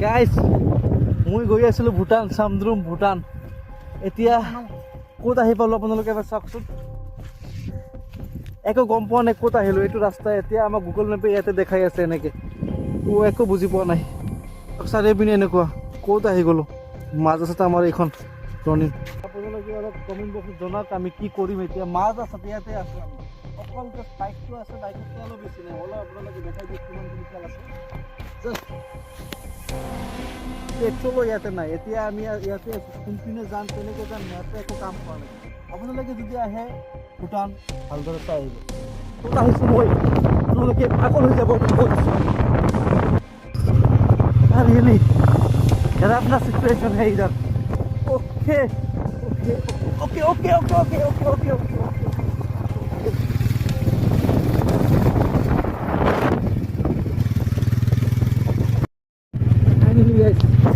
Guys মই গৈ আছিলোঁ ভূটান, চামদ্ৰুম ভূটান। এতিয়া ক'ত আহি পালোঁ আপোনালোকে এবাৰ চাওকচোন। একো গম পোৱা নাই ক'ত আহিলোঁ। এইটো ৰাস্তা এতিয়া আমাৰ গুগল মেপে ইয়াতে দেখাই আছে এনেকৈ। একো বুজি পোৱা নাই। চাৰিওপিনে এনেকুৱা ক'ত আহি গ'লোঁ। মাজ আছে আমাৰ এইখন টৰ্ণিং। আপোনালোকে অলপ কমেণ্ট বক্সত জনাওক আমি কি কৰিম এতিয়া। মাজ আছে ইয়াতে আছোঁ আমি। অকল জাষ্ট বাইকটো আছে, বাইকত তেলো বেছি নাই। হ'লেও আপোনালোকে দেখাই দিয়ক কিমানখিনি তেল আছে। জাষ্ট পেট্ৰলো ইয়াতে নাই। এতিয়া আমি ইয়াতে কোনপিনে যাম, কেনেকৈ যাম, ইয়াতে একো কাম কৰা নাই। আপোনালোকে যদি আহে ভূটান ভালদৰে চাই আহিব। ক'ত আহিছোঁ মই, আপোনালোকে পাগল হৈ যাব। रियली यार अपना सिचुएशन है इधर। Okay okay okay okay okay okay okay okay okay finally guys